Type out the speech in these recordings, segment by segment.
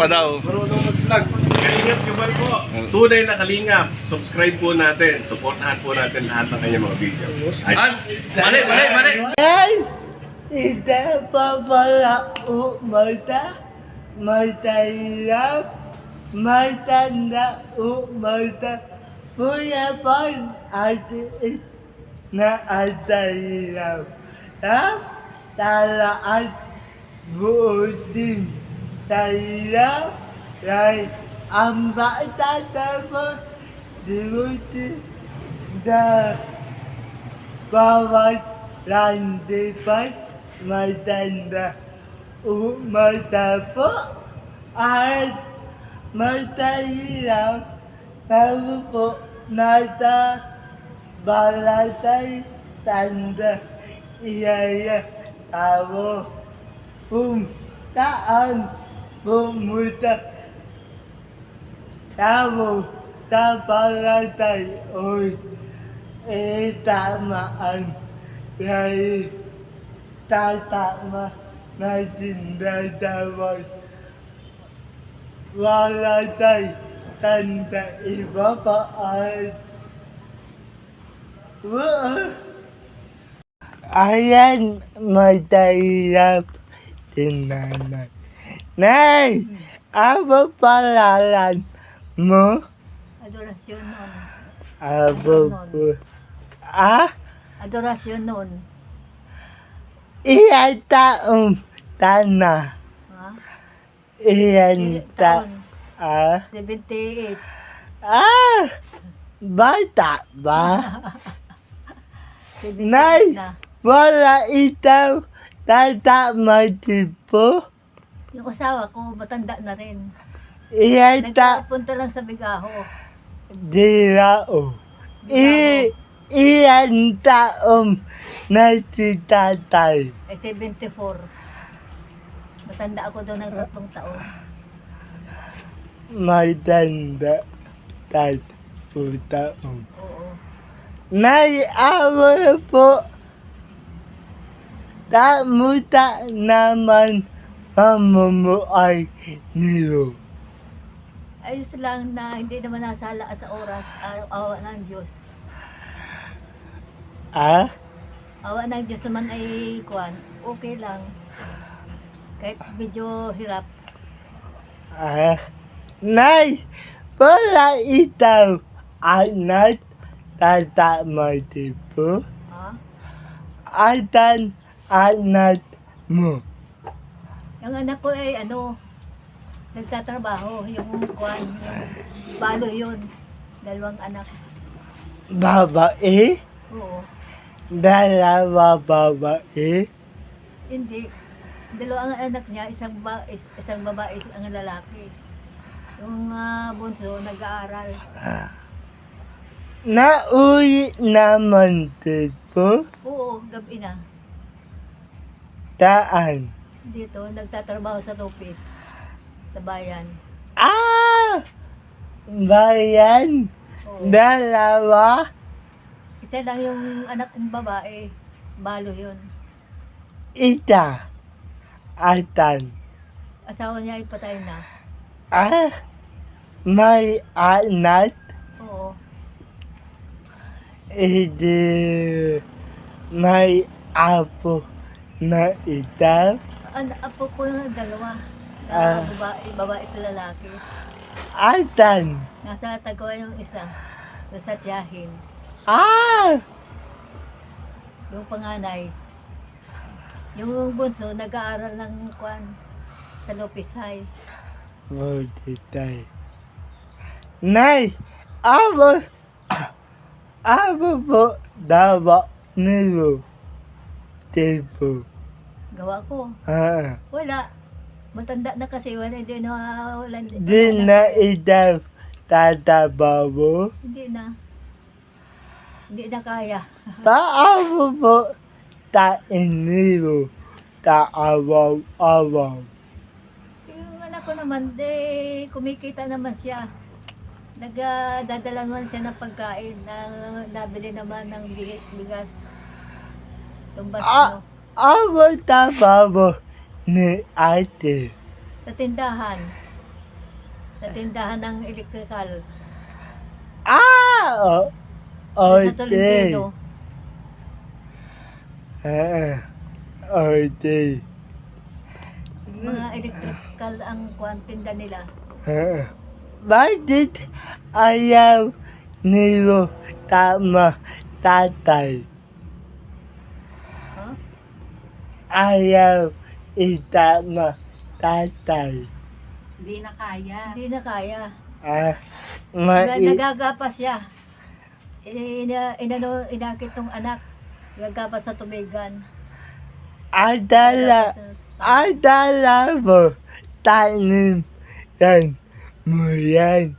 pa daw. Marunong mag-vlog. Kalingap Jubal po. Tunay na kalingap. Subscribe po natin. Supportahan po natin lahat ng kanyang mga videos. Mali. Ita papala umalta, matayap, matanda umalta, puya pan ati na atayap. Talaan buutin tayo ay ang bata tapos dibuti na bawat landipan matanda umalta po at matahirap tayo po nata balatay tanda iyaya tao taan pumunta tao tapalatay oy tamaan ay tatama natin dadawag wala tayo tanda iba pa ay ayan matahirap din nanay. Nay! Ano palalan mo? Adorasyon nun. Abo po. Adorasyon nun. Iyan taong tana. Ha? Iyan Taon. 78. 78 Bata ba? Nay! na. Wala itaw tatama tipo. Yung asawa ko, matanda na rin. Iyan Nagpunta lang sa Bigaho. dirao. Iyan taong na si tatay. Ay 74. Matanda ako doon ng 3 taon. Matanda tatpo taong. Oo. Naiawa po. Tamuta naman mamumuay nilo. Ayos lang na hindi naman nasala sa oras. Awa ng Diyos. Awa ng Diyos naman ay kuwan. Okay lang. Kahit medyo hirap. Nay, wala itaw anak tatama tipo. Ha? Atan anak mo. Yung anak ko ay nagtatrabaho. Yung kuwan, yung balo yun. 2 anak. Babae? Oo. Dalawa babae? Hindi. 2 ang anak niya, isang babae, ang lalaki. Yung bunso, nag-aaral. Nauwi naman tipo. Oo, gabi na. Taan? Dito, nagtatrabaho sa Topis. Sa bayan. Bayan? Oo. Dalawa? Isa lang yung anak kong babae. Balo yun. Ita? Atan? Asawa niya ay patay na. May anak? Oo. Hindi may apo na ita? Apo ko yung 2. Babae at lalaki. Atan? Nasa Tagawa yung isa. Sa Tiyahin. Yung panganay. Yung bunso, nag-aaral ng kwan sa Lopez High. Buti tayo. Nay! Abo po dawa nilo. Tipo. Gawa ko. Wala. Matanda na kasi. Wala. Di na itaw tatabawo. Hindi na. Hindi na kaya. Paabo po tainilo. Taawaw-awaw. Yung anak ko naman, kumikita naman siya. Nagdadala naman siya ng pagkain na nabili naman ng bigas. Tumbas mo. Abo tabawo ni ate. Sa tindahan. Sa tindahan ng electrical. Ah! Sa Okay. Tolentino. Okay. Mga electrical ang tinda nila. Bakit ayaw nilo tama tatay? Huh? Ayaw itama tatay. Hindi na kaya. Hindi na kaya. Nagagapas siya. Inakit tong anak. Nagagapas sa tubigan. Adala mo tanim yan mo yan.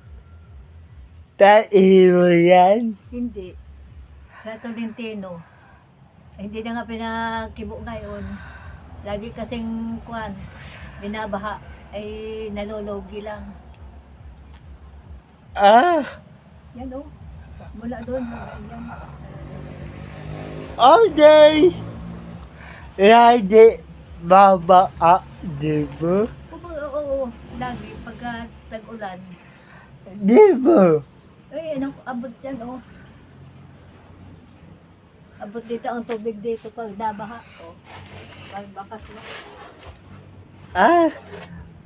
Tayo mo yan. Hindi. Sa Tolentino. Hindi na nga pinakibo ngayon. Lagi kasing binabaha. Ay nalologi lang. Yan o. Mula doon. Yan. All day. Lagi baba diba? Oo. Lagi pagka tag-ulan. Diba? Ay, abot yan o. Abot dito ang tubig dito pag nabaha. O. Pag bakas na.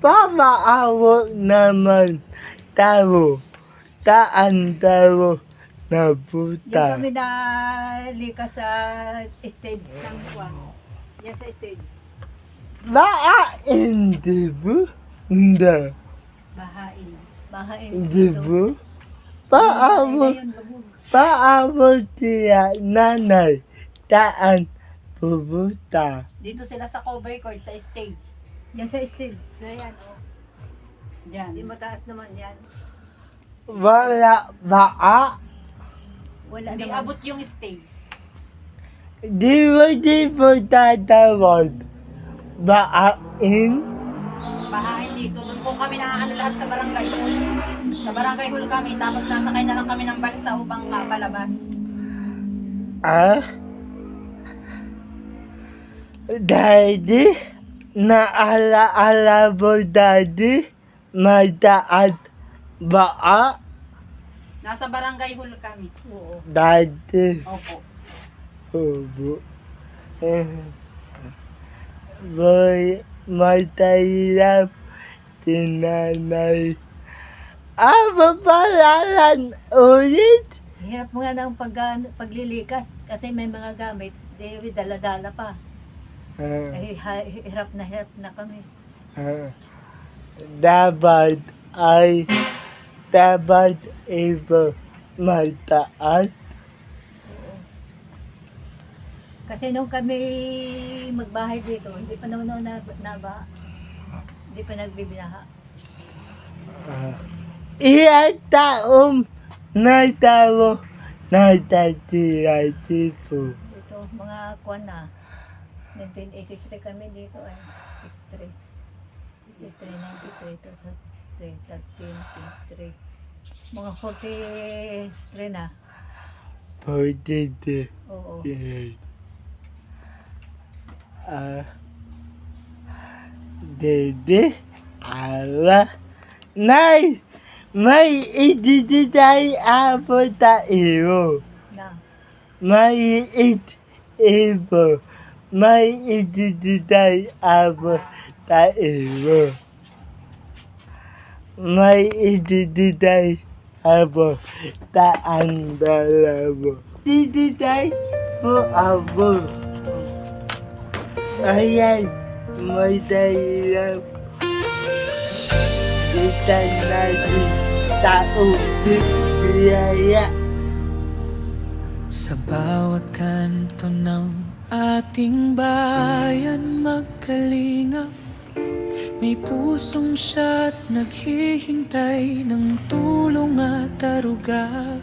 Pamaawa naman tao. Taan tao na Diyan puta. kami nalikas sa stage ng kwan. Yan sa stage. Hindi ba? Hindi. Bahain. Bahain. Hindi ba? Paabot siya nanay. Taan pupunta. Dito sila sa cover court sa stage. Yan sa stage. Yan o. Diyan. Hindi mataas naman yan. Wala baa. Wala Hindi naman. abot yung stage. Di mo tatawag. Baain? Bahain dito. Doon po kami nakaano lahat sa barangay hall. Sa barangay hall kami. Tapos nasakay na lang kami ng balsa upang palabas. Daddy? Naalaala mo daddy? Mataas baa? Nasa barangay hall kami. Oo. Daddy. Opo. Obo. Boy, matahirap tinanay. Mapalalan ulit? Hirap mo nga ng paglilikas kasi may mga gamit. Di dala-dala pa. Hirap na kami. Dapat iba mataas. Kasi nung kami magbahay dito, hindi pa naman nabaha. Hindi pa nagbibinaha. Ilang taong natawo natatira tipo. Dito, mga kwan na. 1983 kami dito ay. 83, 93, 93, 13, mga 43 na. 42. Oo. Yes. Dede, nay, may itititay apo tayo. Na. May itititay apo tayo. May itititay apo taan dalawa. Itititay po apo. Ayan, may dahilap. Kita natin tao di biyaya. Sa bawat kanto ng ating bayan magkalingap, may pusong siya't naghihintay ng tulong at aruga.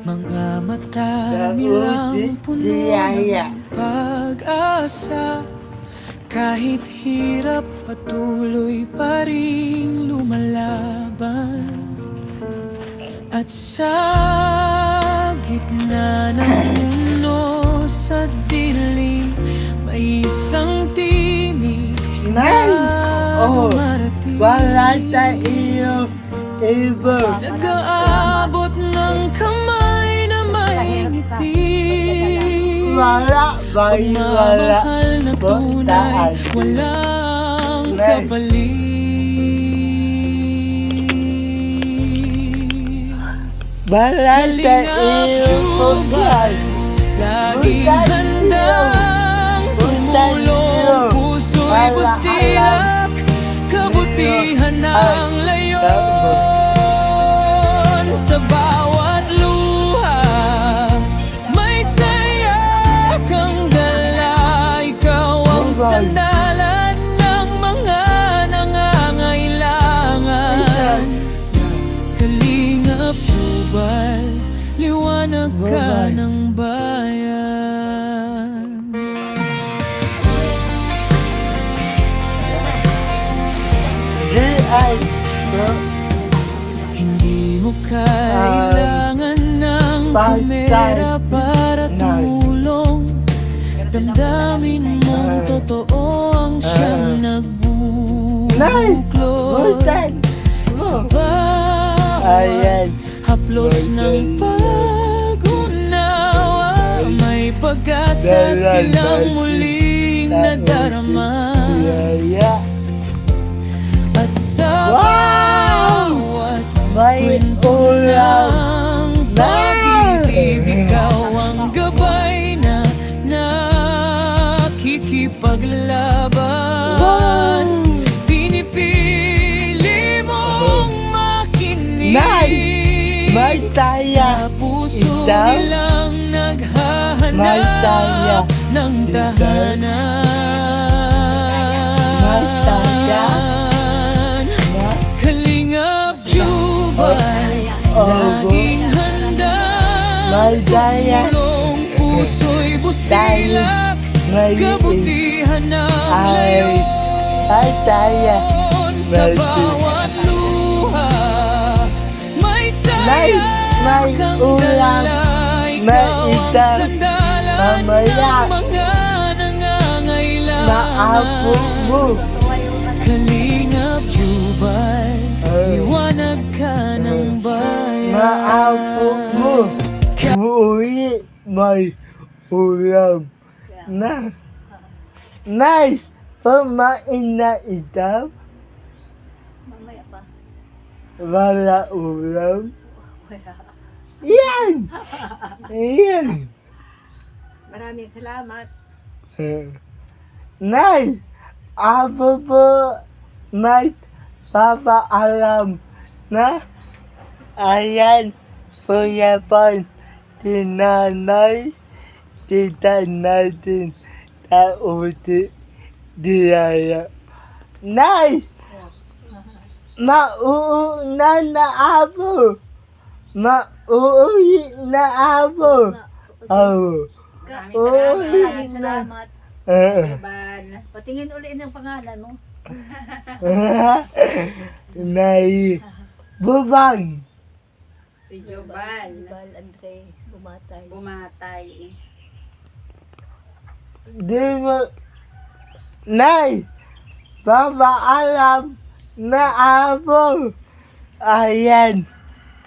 Mga mata nilang puno ng pag-asa. Kahit hirap, patuloy pa rin lumalaban. At sa gitna ng mundo sa dilim, may isang tinig na dumarating. Wala sa iyo iba. Nag-aabot ng kamay na may ngiti. Wala, may wala. Pagmamahal na tunay, walang kapalit. Wala sa iyo pagkat. Laging handang tumulong, puso'y busilak, kabutihan ng layon. Sa bawat luha, may saya kang dala. Ikaw ang sandalan ng mga nangangailangan. Kalingap Jubal, liwanag ka ng bayan. Di ay Hindi mo kailangan ng kamera para tumulong. Damdamin mong totoo ang siyang nagbubuklod. Sa bawat haplos ng pag-unawa, may pag-asa silang muling nadarama. At sa bawat kwento ng pag-ibig, ikaw ang gabay na nakikipaglaban. Pinipili mong makinig may taya. sa puso Ikaw? nilang May naghahanap taya. ng tahanan. Kalingap Jubal, laging handa May taya. tumulong, puso'y busilak, kabutihan ng layon. May taya. Sa bawat luha, may saya May kang ulam. dala. May Ikaw ang isang sandalan mamaya. ng mga Maapo nangangailangan. mo. Kalingap Jubal, liwanag ka ng bayan. Maapo mo. Umuwi may ulam. Nay, pamain na ito. Mamaya pa. Wala ulam. Wala. Yan! Yan! Maraming salamat. Nay! Ako po may papaalam na ayan po yapon si nanay, tita natin sa uti diyaya. Nay! Mauuna na ako! Mauwi na ako! Oh. Maraming salamat. Ban. Patingin uli ng pangalan mo. Nay, bubang. Si Jubal. Bal Andre, bumatay. Bumatay. Di mo, Nay, papaalam na ako. Ayan,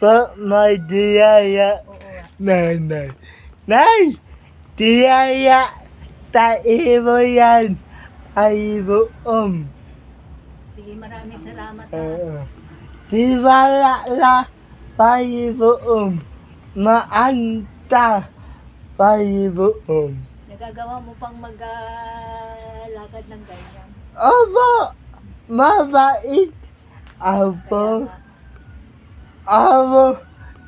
po may diyaya. Nanay. Nay, diyaya, tayo mo yan. Tayo Sige, maraming salamat. Di wala la tayo maanta tayo Nagagawa mo pang mag-lakad ng ganyan. Opo, mabait. Opo, opo,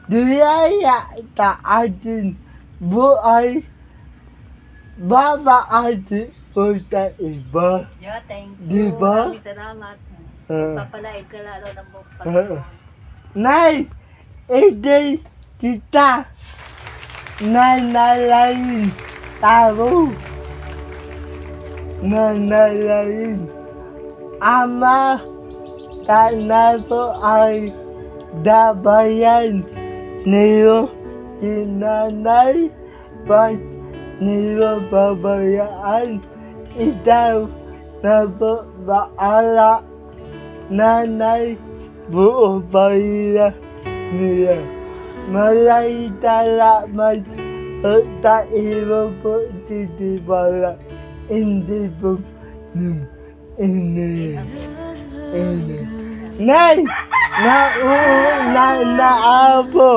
diyaya ta atin buhay. Baba atin po sa iba. Yeah, thank Di you. ba? Maraming salamat. Papalaid ka lalo ng Ah. Nay, hindi kita nanalayin tao. Nanalayin. Ama, sana po ay dabayan niyo si nanay. Pag niyo babayaan, ikaw na po baala. nanay, buong pamilya niya. Maraming salamat po sa iyo po, Titi Paula. Hindi po ini. Nay! Nauuna na ako!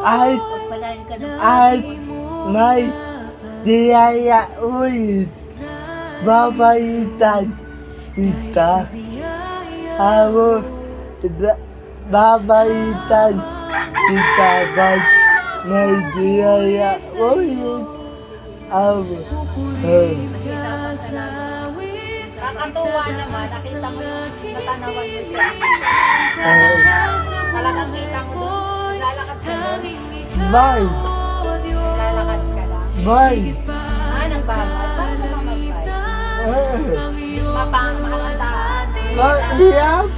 Ay, Pagpalain ka ng ay, may diyaya ulit. Babalitan kita. Ako, babalitan kita. Ba't may diyaya ulit. Ako, Kakatuwa naman, nakita mo natanawan mo siya. Talagang kita mo doon, lalakad ka doon, bye, lalakad ka lang. bye. Nang bawal, paano naman mag-bike? Mapangalandaan. Iyak.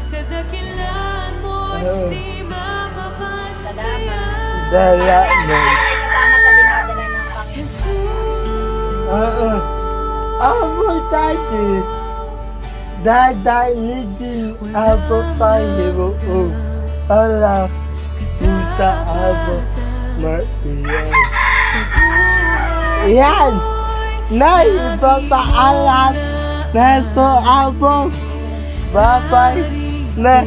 Salamat. Dala mo. Ay, kasama sa dinadala ng Panginoon. Ako dati, dadanitin ako Panginoon para kita ako maiyan. Yan! Nay, papaalam na ito ako. Bye-bye na.